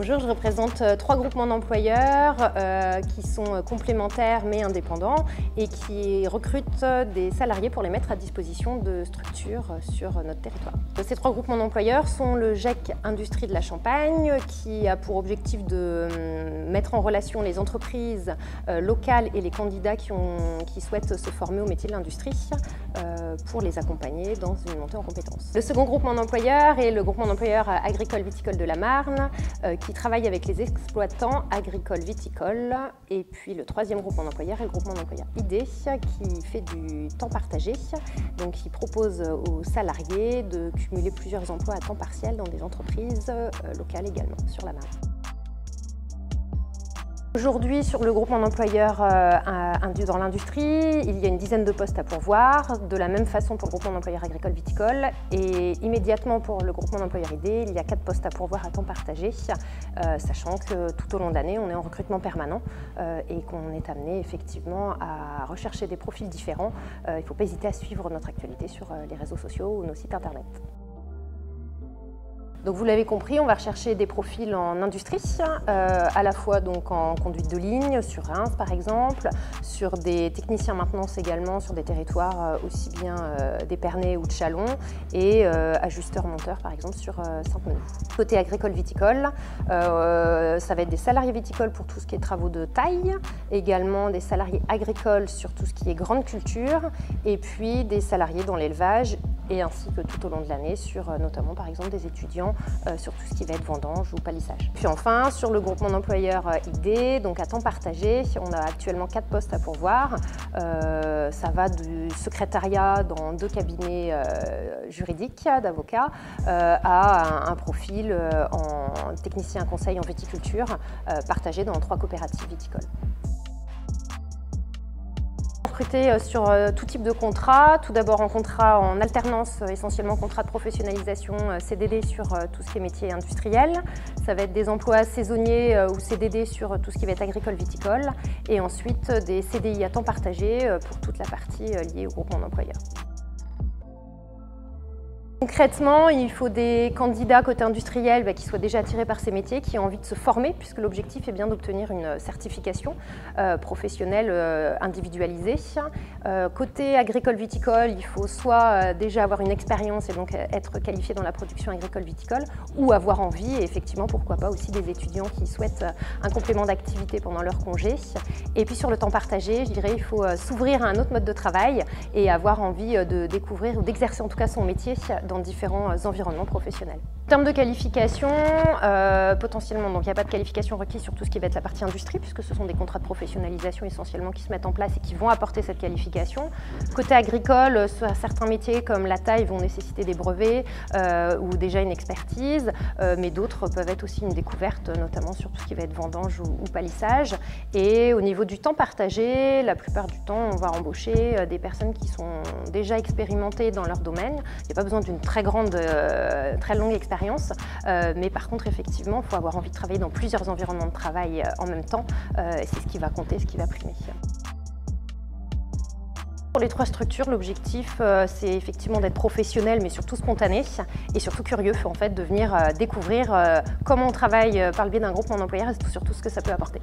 Bonjour, je représente 3 groupements d'employeurs qui sont complémentaires mais indépendants et qui recrutent des salariés pour les mettre à disposition de structures sur notre territoire. Ces 3 groupements d'employeurs sont le GEC Industrie de la Champagne qui a pour objectif de mettre en relation les entreprises locales et les candidats qui souhaitent se former au métier de l'industrie pour les accompagner dans une montée en compétences. Le second groupement d'employeurs est le groupement d'employeurs agricole-viticole de la Marne qui travaille avec les exploitants agricoles viticoles. Et puis le troisième groupement d'employeurs est le groupement d'employeurs ID qui fait du temps partagé, donc qui propose aux salariés de cumuler plusieurs emplois à temps partiel dans des entreprises locales également sur la Marne. Aujourd'hui, sur le groupement d'employeurs dans l'industrie, il y a une dizaine de postes à pourvoir. De la même façon pour le groupement d'employeurs agricole viticole. Et immédiatement pour le groupement d'employeurs ID, il y a 4 postes à pourvoir à temps partagé, sachant que tout au long de l'année, on est en recrutement permanent et qu'on est amené effectivement à rechercher des profils différents. Il ne faut pas hésiter à suivre notre actualité sur les réseaux sociaux ou nos sites internet. Donc vous l'avez compris, on va rechercher des profils en industrie, à la fois donc en conduite de ligne, sur Reims par exemple, sur des techniciens maintenance également, sur des territoires aussi bien d'Épernay ou de Châlons, et ajusteurs-monteurs par exemple sur Sainte-Menehould. Côté agricole-viticole, ça va être des salariés viticoles pour tout ce qui est travaux de taille, également des salariés agricoles sur tout ce qui est grande culture, et puis des salariés dans l'élevage, et ainsi que tout au long de l'année sur notamment par exemple des étudiants sur tout ce qui va être vendange ou palissage. Puis enfin sur le groupement d'employeurs ID, donc à temps partagé, on a actuellement 4 postes à pourvoir. Ça va du secrétariat dans 2 cabinets juridiques d'avocats à un profil en technicien conseil en viticulture partagé dans 3 coopératives viticoles. Sur tout type de contrat, tout d'abord en contrat en alternance, essentiellement contrat de professionnalisation CDD sur tout ce qui est métier industriel. Ça va être des emplois saisonniers ou CDD sur tout ce qui va être agricole viticole et ensuite des CDI à temps partagé pour toute la partie liée au groupement d'employeurs. Concrètement, il faut des candidats côté industriel qui soient déjà attirés par ces métiers, qui ont envie de se former, puisque l'objectif est bien d'obtenir une certification professionnelle individualisée. Côté agricole-viticole, il faut soit déjà avoir une expérience et donc être qualifié dans la production agricole-viticole, ou avoir envie, et effectivement, pourquoi pas aussi des étudiants qui souhaitent un complément d'activité pendant leur congé. Et puis sur le temps partagé, je dirais il faut s'ouvrir à un autre mode de travail et avoir envie de découvrir ou d'exercer en tout cas son métier dans différents environnements professionnels. En termes de qualification, potentiellement, donc il n'y a pas de qualification requise sur tout ce qui va être la partie industrie, puisque ce sont des contrats de professionnalisation essentiellement qui se mettent en place et qui vont apporter cette qualification. Côté agricole, certains métiers comme la taille vont nécessiter des brevets ou déjà une expertise, mais d'autres peuvent être aussi une découverte, notamment sur tout ce qui va être vendange ou palissage. Et au niveau du temps partagé, la plupart du temps, on va embaucher des personnes qui sont déjà expérimentées dans leur domaine. Il n'y a pas besoin d'une très longue expérience, mais par contre, effectivement, il faut avoir envie de travailler dans plusieurs environnements de travail en même temps. C'est ce qui va compter, ce qui va primer. Pour les 3 structures, l'objectif, c'est effectivement d'être professionnel, mais surtout spontané et surtout curieux, en fait, de venir découvrir comment on travaille par le biais d'un groupement d'employeurs et surtout ce que ça peut apporter.